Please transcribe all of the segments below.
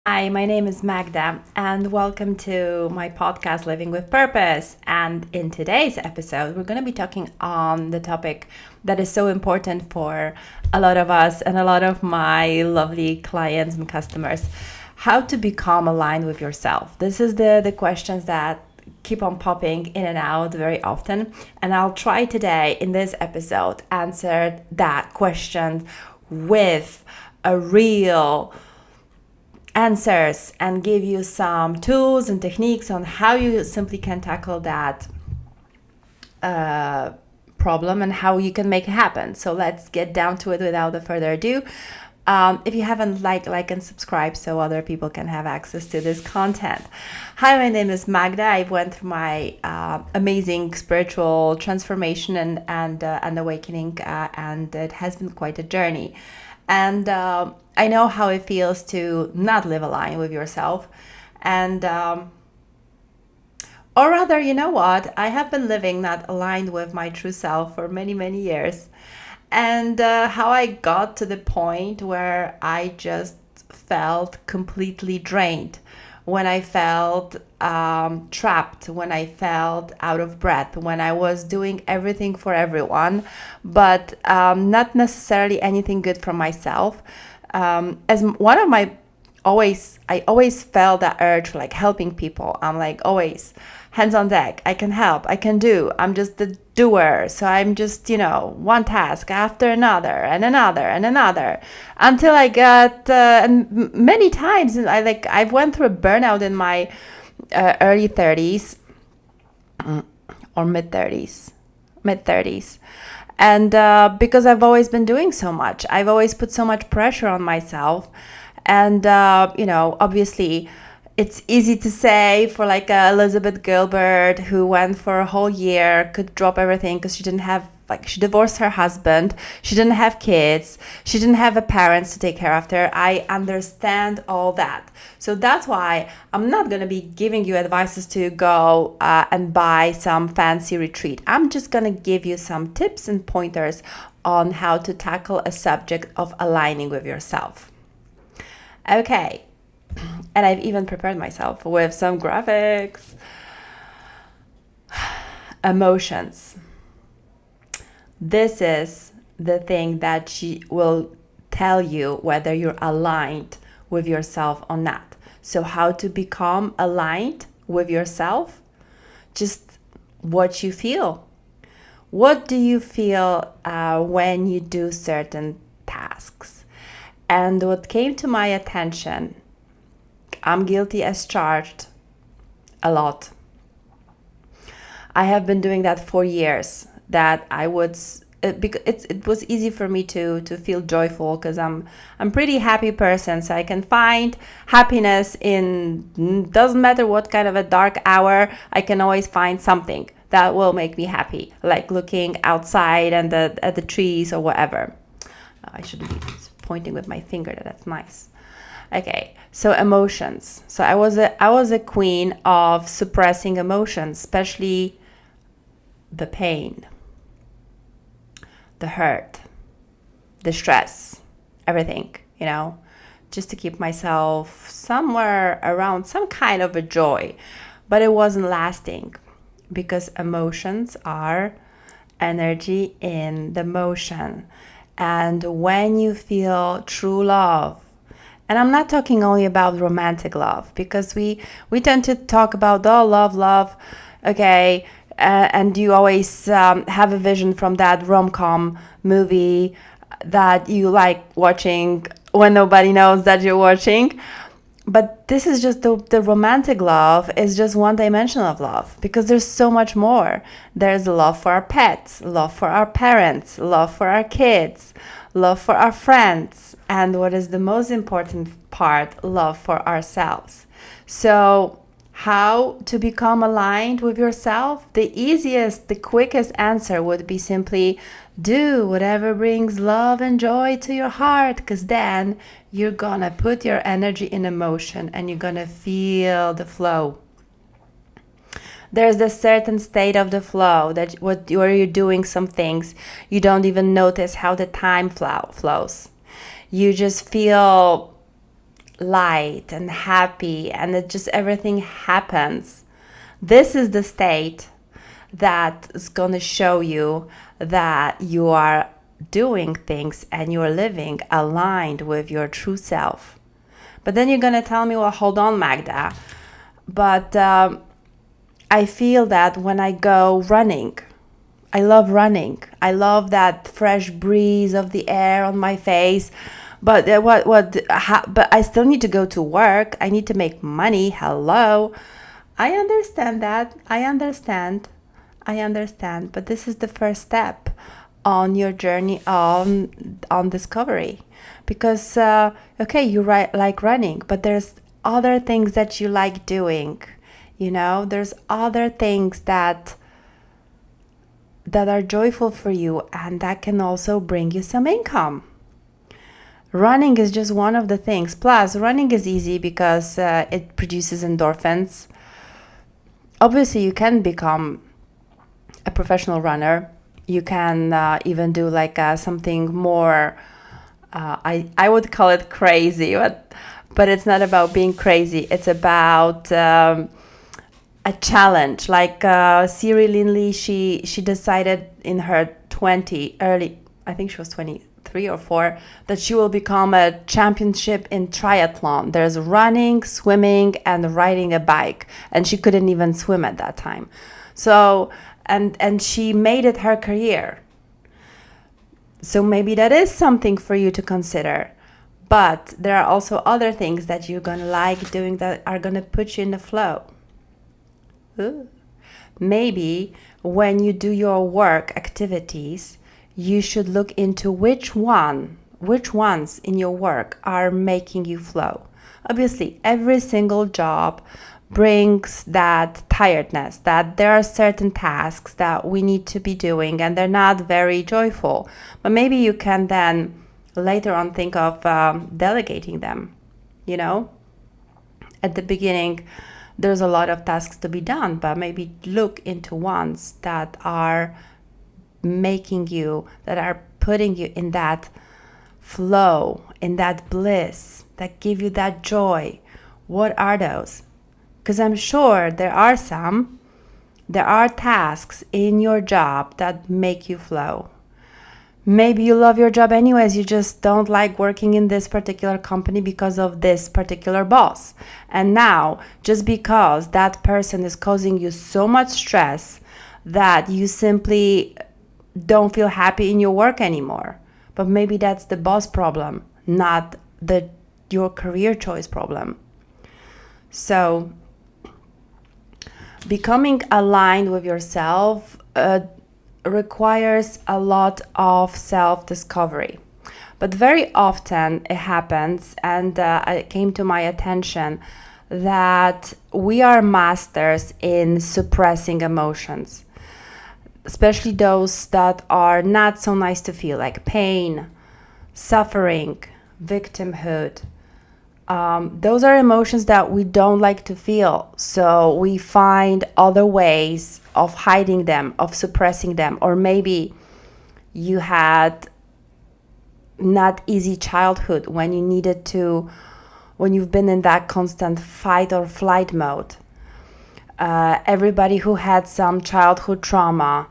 Hi, my name is Magda, and welcome to my podcast, Living with Purpose. And in today's episode, we're going to be talking on the topic that is so important for a lot of us and a lot of my lovely clients and customers: how to become aligned with yourself. This is the questions that keep on popping in and out very often. And I'll try today in this episode answer that question with a real answers and give you some tools and techniques on how you simply can tackle that problem and how you can make it happen. So let's get down to it without further ado. If you haven't like and subscribe so other people can have access to this content. Hi, my name is Magda. I went through my amazing spiritual transformation and awakening, and it has been quite a journey. And I know how it feels to not live aligned with yourself. And, or rather, you know what? I have been living not aligned with my true self for many, many years. And how I got to the point where I just felt completely drained, when I felt trapped, when I felt out of breath, when I was doing everything for everyone, but not necessarily anything good for myself. As one of my I always felt that urge for like helping people. I'm like always hands on deck. I can help. I can do. I'm just the doer. So I'm just, one task after another and another and another until I got, and many times I've went through a burnout in my early 30s or mid 30s. And because I've always been doing so much, I've always put so much pressure on myself. And, obviously, it's easy to say for like Elizabeth Gilbert, who went for a whole year, could drop everything because she didn't have, she divorced her husband. She didn't have kids. She didn't have a parents to take care of her. I understand all that. So that's why I'm not going to be giving you advices to go and buy some fancy retreat. I'm just going to give you some tips and pointers on how to tackle a subject of aligning with yourself. Okay, and I've even prepared myself with some graphics. Emotions. This is the thing that she will tell you whether you're aligned with yourself or not. So how to become aligned with yourself? Just what you feel. What do you feel when you do certain tasks? And what came to my attention, I'm guilty as charged a lot. I have been doing that for years. That I would, because it was easy for me to feel joyful because I'm pretty happy person. So I can find happiness in, doesn't matter what kind of a dark hour, I can always find something that will make me happy, like looking outside and at the trees or whatever. I shouldn't be pointing with my finger. That's nice. Okay, so emotions. So I was a queen of suppressing emotions, especially the pain, the hurt, the stress, everything, just to keep myself somewhere around some kind of a joy. But it wasn't lasting because emotions are energy in the motion. And when you feel true love, and I'm not talking only about romantic love, because we tend to talk about love, okay, and you always have a vision from that rom-com movie that you like watching when nobody knows that you're watching. But this is just the romantic love is just one dimension of love, because there's so much more. There's love for our pets, love for our parents, love for our kids, love for our friends, and what is the most important part, love for ourselves. So how to become aligned with yourself? The easiest, the quickest answer would be simply do whatever brings love and joy to your heart, because then you're gonna put your energy in motion and you're gonna feel the flow. There's a certain state of the flow where you're doing some things, you don't even notice how the time flows. You just feel light and happy, and it just everything happens. This is the state that is going to show you that you are doing things and you're living aligned with your true self. But then you're going to tell me, well, hold on, Magda. But I feel that when I go running, I love running. I love that fresh breeze of the air on my face. But but I still need to go to work. I need to make money. Hello. I understand that. I understand. But this is the first step on your journey on discovery. Because okay, you like running, but there's other things that you like doing. There's other things that are joyful for you, and that can also bring you some income. Running is just one of the things. Plus, running is easy because it produces endorphins. Obviously, you can become a professional runner. You can even do like something more, I would call it crazy, but it's not about being crazy. It's about a challenge. Like Siri Linley, she decided in her I think she was 23 or 4, that she will become a championship in triathlon. There's running, swimming, and riding a bike, and she couldn't even swim at that time. So and she made it her career. So maybe that is something for you to consider. But there are also other things that you're gonna like doing that are gonna put you in the flow. Ooh. Maybe when you do your work activities, you should look into which ones in your work are making you flow. Obviously, every single job brings that tiredness, that there are certain tasks that we need to be doing and they're not very joyful. But maybe you can then later on think of delegating them. At the beginning, there's a lot of tasks to be done, but maybe look into ones that are that are putting you in that flow, in that bliss, that give you that joy. What are those? Because I'm sure there are tasks in your job that make you flow. Maybe you love your job anyways, you just don't like working in this particular company because of this particular boss. And now, just because that person is causing you so much stress that you simply don't feel happy in your work anymore. But maybe that's the boss problem, not your career choice problem. So, becoming aligned with yourself requires a lot of self-discovery. But very often it happens, and it came to my attention that we are masters in suppressing emotions, especially those that are not so nice to feel, like pain, suffering, victimhood. Those are emotions that we don't like to feel. So we find other ways of hiding them, of suppressing them. Or maybe you had not easy childhood when you've been in that constant fight or flight mode. Everybody who had some childhood trauma,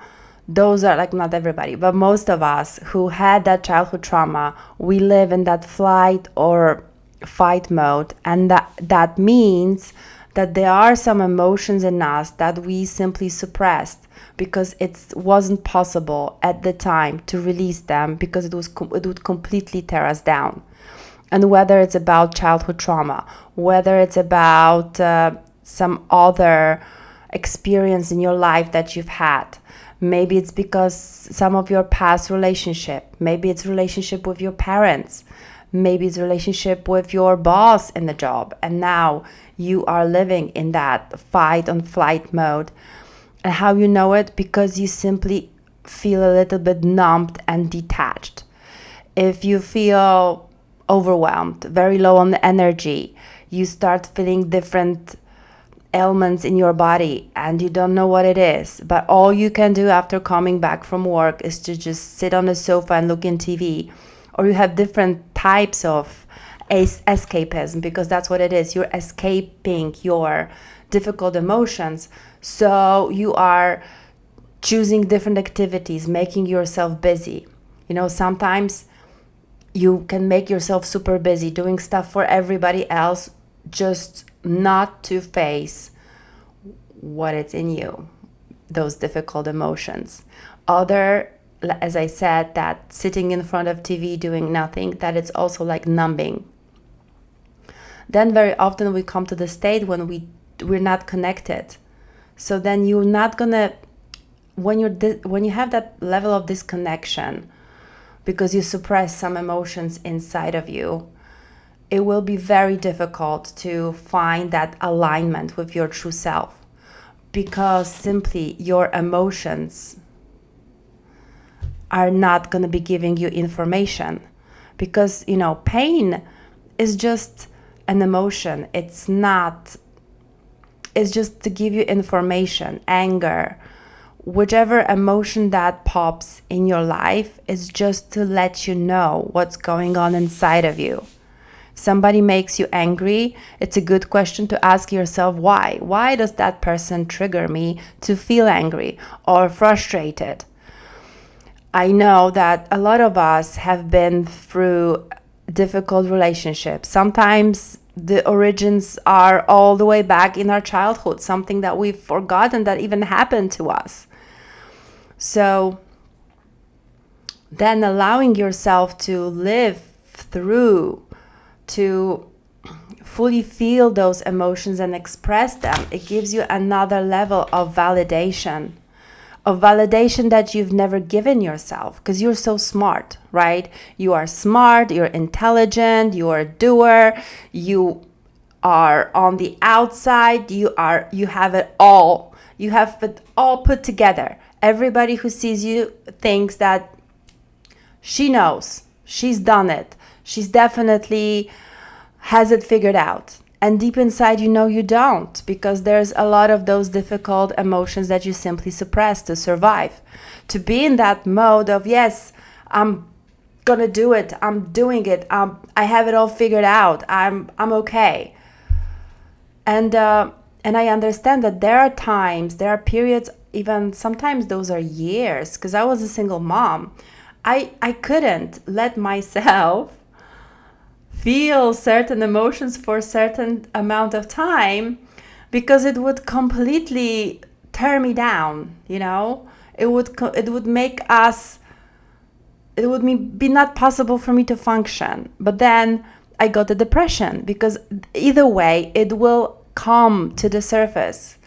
those are like, not everybody, but most of us who had that childhood trauma, we live in that flight or fight mode, and that means that there are some emotions in us that we simply suppressed because it wasn't possible at the time to release them, because it would completely tear us down. And whether it's about childhood trauma, whether it's about some other experience in your life that you've had, maybe it's because some of your past relationship, maybe it's relationship with your parents, maybe it's relationship with your boss in the job, and now you are living in that fight and flight mode. And how you know it? Because you simply feel a little bit numbed and detached. If you feel overwhelmed, very low on the energy, you start feeling different ailments in your body and you don't know what it is, but all you can do after coming back from work is to just sit on the sofa and look in TV. Or you have different types of escapism, because that's what it is. You're escaping your difficult emotions. So you are choosing different activities, making yourself busy. Sometimes you can make yourself super busy doing stuff for everybody else, just not to face what it's in you, those difficult emotions. Other, as I said, that sitting in front of TV doing nothing, that it's also like numbing. Then very often we come to the state when we're not connected. So then you're not gonna, when you have that level of disconnection because you suppress some emotions inside of you, it will be very difficult to find that alignment with your true self, because simply your emotions are not going to be giving you information. Because pain is just an emotion. It's just to give you information. Anger, whichever emotion that pops in your life, is just to let you know what's going on inside of you. Somebody makes you angry, it's a good question to ask yourself why. Why does that person trigger me to feel angry or frustrated? I know that a lot of us have been through difficult relationships. Sometimes the origins are all the way back in our childhood, something that we've forgotten that even happened to us. So then allowing yourself to live through, to fully feel those emotions and express them, it gives you another level of validation that you've never given yourself, because you're so smart, right? You are smart, you're intelligent, you are a doer, you are on the outside, you have it all. You have it all put together. Everybody who sees you thinks that she knows, she's done it, she's definitely has it figured out. And deep inside, you don't, because there's a lot of those difficult emotions that you simply suppress to survive. To be in that mode of, yes, I'm gonna do it, I'm doing it, I have it all figured out, I'm okay. And I understand that there are periods, even sometimes those are years, because I was a single mom. I couldn't let myself feel certain emotions for a certain amount of time, because it would completely tear me down. It would be not possible for me to function. But then I got the depression, because either way it will come to the surface,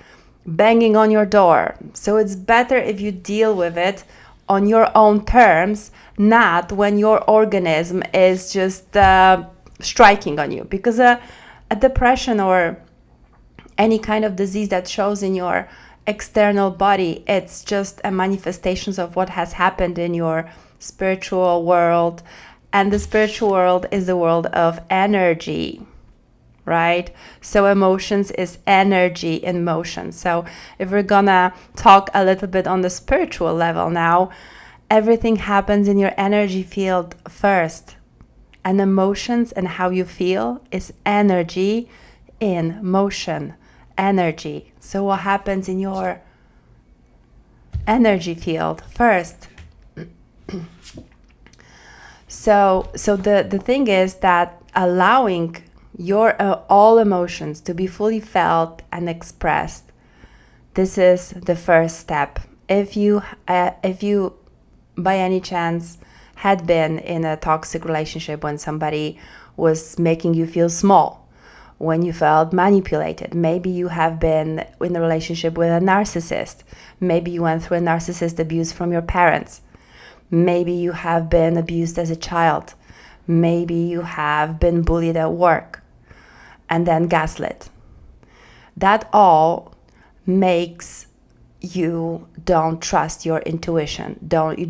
banging on your door. So it's better if you deal with it on your own terms, not when your organism is just striking on you. Because a depression or any kind of disease that shows in your external body, it's just a manifestation of what has happened in your spiritual world. And the spiritual world is the world of energy, right? So emotions is energy in motion. So if we're gonna talk a little bit on the spiritual level now, everything happens in your energy field first. And emotions and how you feel is energy in motion. Energy. So what happens in your energy field first? So the thing is that allowing your all emotions to be fully felt and expressed, this is the first step. If you by any chance had been in a toxic relationship, when somebody was making you feel small, when you felt manipulated, maybe you have been in a relationship with a narcissist, maybe you went through a narcissist abuse from your parents, maybe you have been abused as a child, maybe you have been bullied at work and then gaslit. That all makes you don't trust your intuition.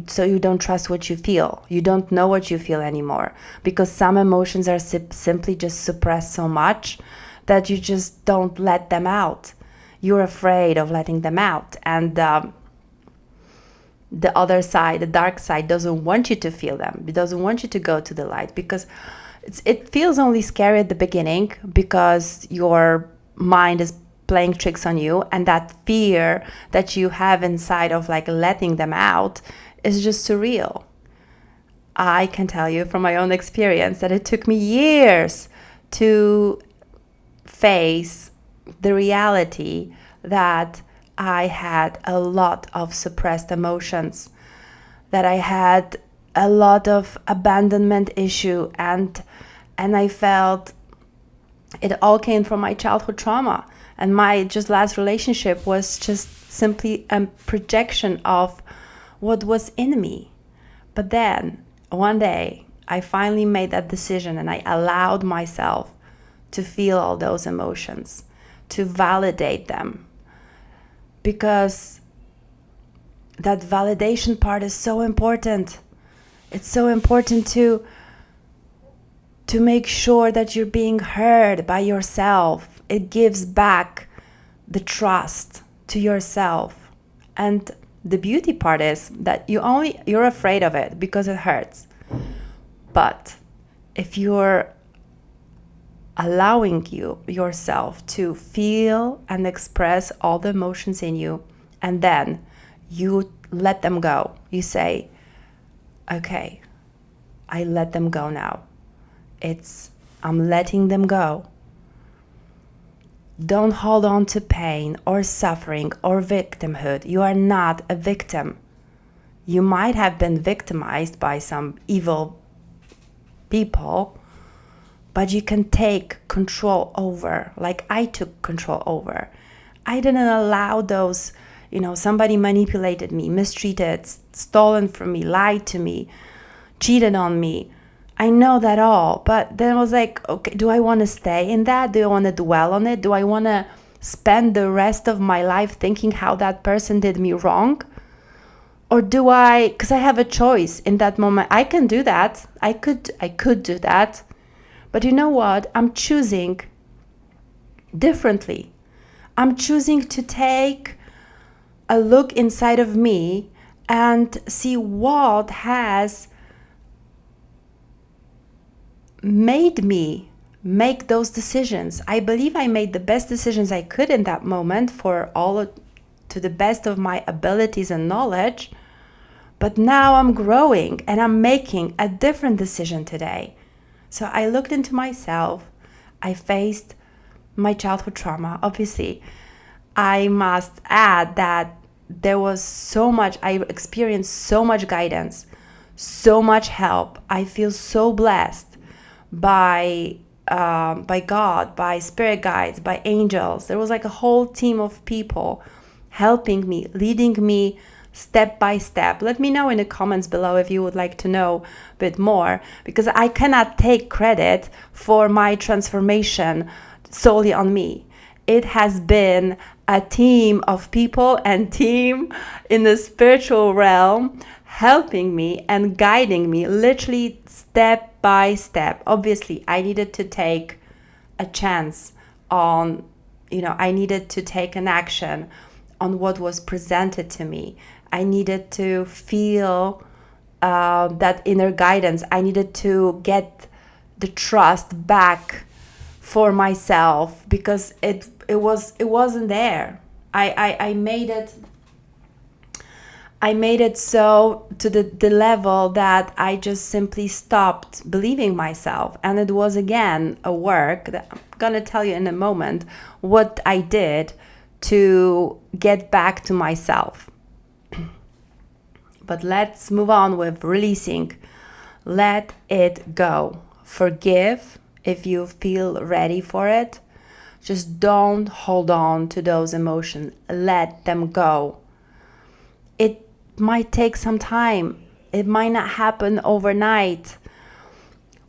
So you don't trust what you feel. You don't know what you feel anymore, because some emotions are simply just suppressed so much that you just don't let them out. You're afraid of letting them out, and the other side, the dark side, doesn't want you to feel them. It doesn't want you to go to the light, because It feels only scary at the beginning because your mind is playing tricks on you, and that fear that you have inside of like letting them out is just surreal. I can tell you from my own experience that it took me years to face the reality that I had a lot of suppressed emotions, that I had a lot of abandonment issue, and I felt it all came from my childhood trauma, and my just last relationship was just simply a projection of what was in me. But then one day I finally made that decision, and I allowed myself to feel all those emotions, to validate them, because that validation part is so important. It's so important to make sure that you're being heard by yourself. It gives back the trust to yourself. And the beauty part is that you're afraid of it because it hurts. But if you're allowing yourself to feel and express all the emotions in you, and then you let them go, you say, okay, I let them go now. I'm letting them go. Don't hold on to pain or suffering or victimhood. You are not a victim. You might have been victimized by some evil people, but you can take control over, like I took control over. I didn't allow those, somebody manipulated me, mistreated, stolen from me, lied to me, cheated on me. I know that all, but then I was like, okay, do I want to stay in that? Do I want to dwell on it? Do I want to spend the rest of my life thinking how that person did me wrong? Or do I, because I have a choice in that moment. I can do that. I could do that. But you know what? I'm choosing differently. I'm choosing to take a look inside of me and see what has made me make those decisions. I believe I made the best decisions I could in that moment to the best of my abilities and knowledge. But now I'm growing and I'm making a different decision today. So I looked into myself. I faced my childhood trauma. Obviously, I must add that I experienced so much guidance, so much help. I feel so blessed by God, by spirit guides, by angels. There was like a whole team of people helping me, leading me step by step. Let me know in the comments below if you would like to know a bit more, because I cannot take credit for my transformation solely on me. It has been a team of people and team in the spiritual realm helping me and guiding me literally step by step. Obviously, I needed to take a chance on, I needed to take an action on what was presented to me. I needed to feel that inner guidance. I needed to get the trust back for myself because it wasn't there. I made it so to the level that I just simply stopped believing myself. And it was again a work that I'm gonna tell you in a moment what I did to get back to myself. But let's move on with releasing. Let it go. Forgive if you feel ready for it. Just don't hold on to those emotions. Let them go. It might take some time. It might not happen overnight.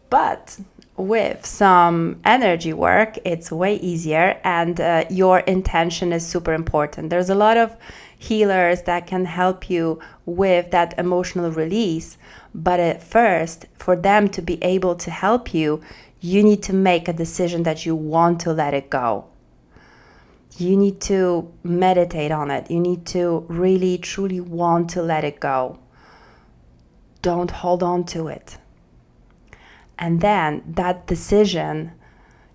But with some energy work, it's way easier, and your intention is super important. There's a lot of healers that can help you with that emotional release. But at first, for them to be able to help you, you need to make a decision that you want to let it go. You need to meditate on it. You need to really, truly want to let it go. Don't hold on to it. And then that decision,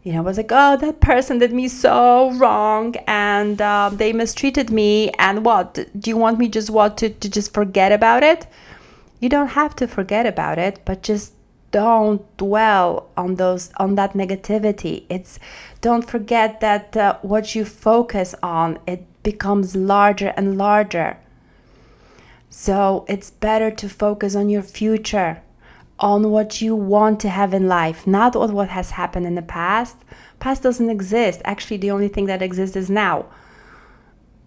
was like, oh, that person did me so wrong, and they mistreated me, and what? Do you want me just to just forget about it? You don't have to forget about it, but just don't dwell on that negativity. Don't forget that what you focus on, it becomes larger and larger. So it's better to focus on your future, on what you want to have in life, not on what has happened in the past. Past doesn't exist. Actually, the only thing that exists is now,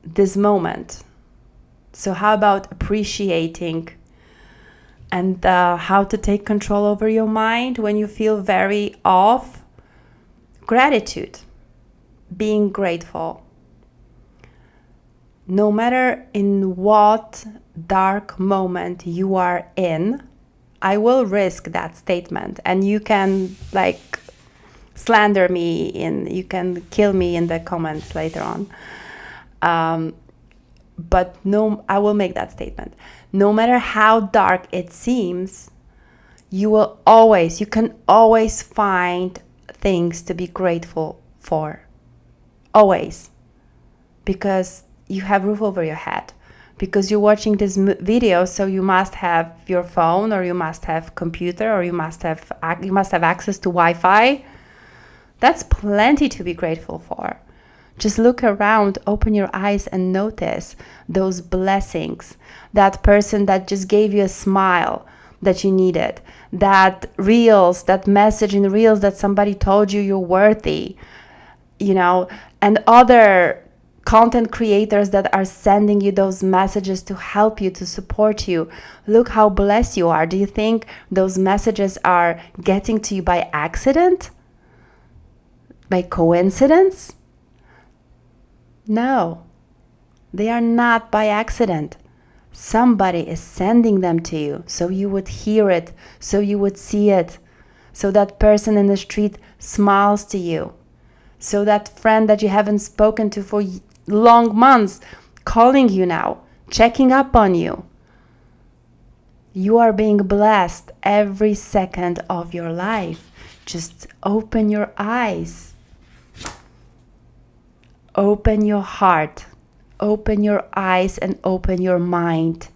this moment. So how about appreciating and how to take control over your mind when you feel very off? Gratitude, being grateful. No matter in what dark moment you are in, I will risk that statement, and you can slander me, you can kill me in the comments later on. But no, I will make that statement. No matter how dark it seems, you can always find things to be grateful for. Always. Because you have roof over your head. Because you're watching this video, so you must have your phone, or you must have computer, or you must have access to Wi-Fi. That's plenty to be grateful for. Just look around, open your eyes, and notice those blessings. That person that just gave you a smile that you needed. That message in Reels that somebody told you you're worthy. And other content creators that are sending you those messages to help you, to support you. Look how blessed you are. Do you think those messages are getting to you by accident? By coincidence? No, they are not by accident. Somebody is sending them to you so you would hear it, so you would see it, so that person in the street smiles to you, so that friend that you haven't spoken to for long months calling you now, checking up on you. You are being blessed every second of your life. Just open your eyes. Open your heart, open your eyes, and open your mind,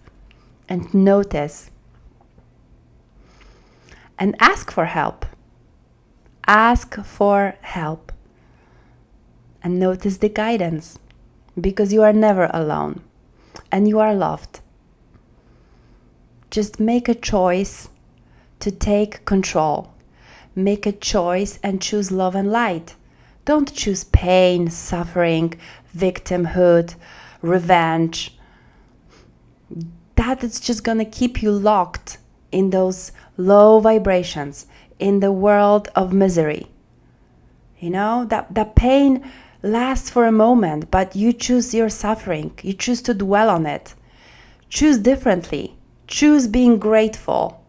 and notice. And ask for help. Ask for help. And notice the guidance, because you are never alone, and you are loved. Just make a choice to take control. Make a choice and choose love and light. Don't choose pain, suffering, victimhood, revenge. That is just going to keep you locked in those low vibrations, in the world of misery. That pain lasts for a moment, but you choose your suffering. You choose to dwell on it. Choose differently. Choose being grateful.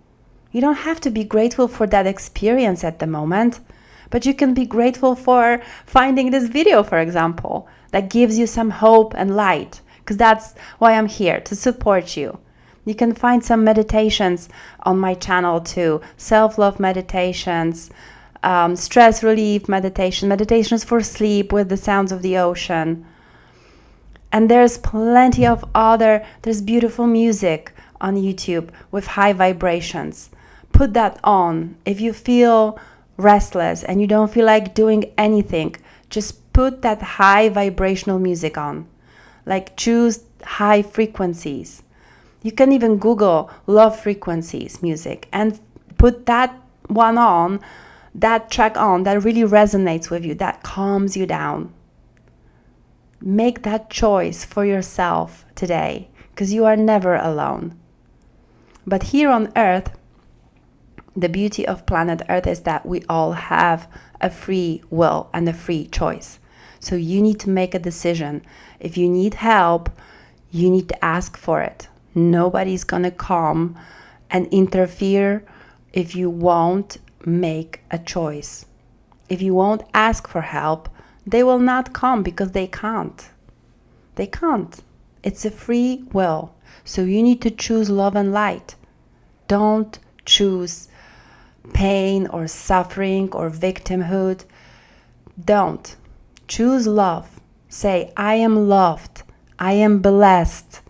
You don't have to be grateful for that experience at the moment. But you can be grateful for finding this video, for example, that gives you some hope and light, because that's why I'm here, to support you. You can find some meditations on my channel too, self-love meditations, stress relief meditations for sleep with the sounds of the ocean. And there's plenty of there's beautiful music on YouTube with high vibrations. Put that on. If you feel restless and you don't feel like doing anything, just put that high vibrational music on. Choose high frequencies. You can even Google love frequencies music and put that track on that really resonates with you, that calms you down. Make that choice for yourself today, because you are never alone. But here on Earth, the beauty of planet Earth is that we all have a free will and a free choice. So you need to make a decision. If you need help, you need to ask for it. Nobody's gonna come and interfere if you won't make a choice. If you won't ask for help, they will not come, because they can't. They can't. It's a free will. So you need to choose love and light. Don't choose pain or suffering or victimhood. Don't. Choose love. Say, I am loved. I am blessed.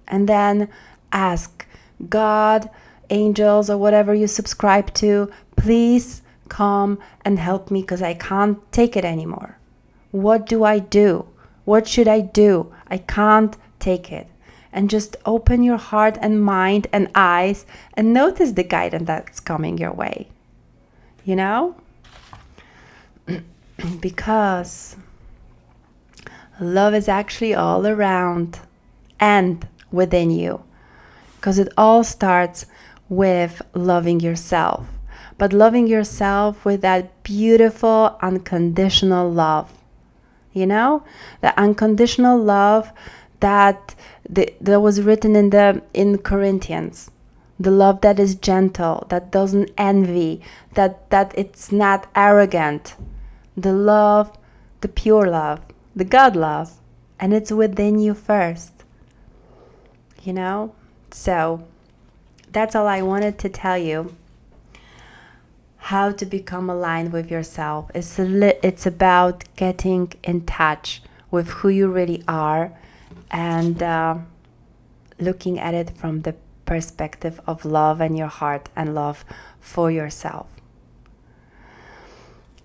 And then ask God, angels, or whatever you subscribe to, please come and help me because I can't take it anymore. What do I do? What should I do? I can't take it. And just open your heart and mind and eyes and notice the guidance that's coming your way. You know? Because love is actually all around and within you. Because it all starts with loving yourself. But loving yourself with that beautiful, unconditional love. You know? The unconditional love that was written in Corinthians. The love that is gentle, that doesn't envy, that it's not arrogant. The love, the pure love, the God love. And it's within you first. You know? So that's all I wanted to tell you. How to become aligned with yourself. It's about getting in touch with who you really are and looking at it from the perspective of love in your heart and love for yourself.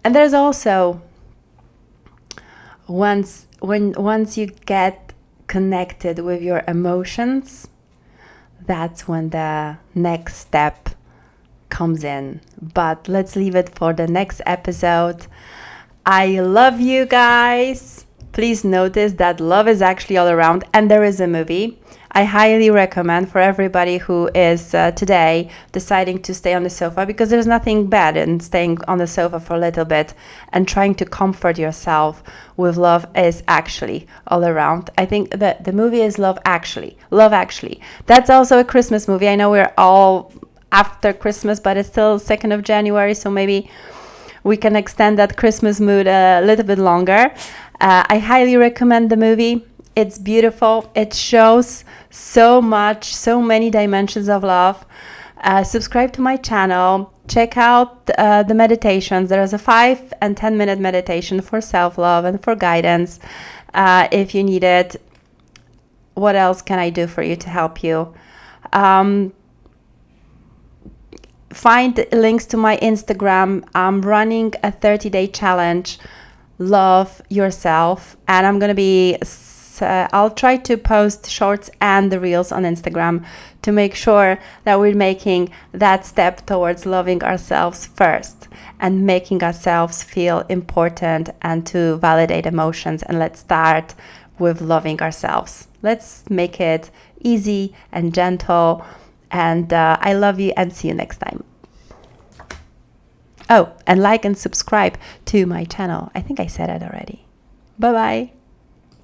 And there's also, once you get connected with your emotions, that's when the next step comes in. But let's leave it for the next episode. I love you guys. Please notice that love is actually all around, and there is a movie I highly recommend for everybody who is today deciding to stay on the sofa, because there's nothing bad in staying on the sofa for a little bit and trying to comfort yourself with love is actually all around. I think that the movie is Love Actually. Love Actually. That's also a Christmas movie. I know we're all after Christmas, but it's still 2nd of January, so maybe we can extend that Christmas mood a little bit longer. I highly recommend the movie. It's beautiful. It shows so many dimensions of love. Subscribe to my channel. Check out the meditations. There is a 5 and 10 minute meditation for self-love and for guidance if you need it. What else can I do for you to help you? Find links to my Instagram. I'm running a 30-day challenge, Love Yourself, and I'm going to be I'll try to post shorts and the reels on Instagram to make sure that we're making that step towards loving ourselves first and making ourselves feel important and to validate emotions. And let's start with loving ourselves. Let's make it easy and gentle. And I love you and see you next time. Oh, and like and subscribe to my channel. I think I said it already. Bye-bye.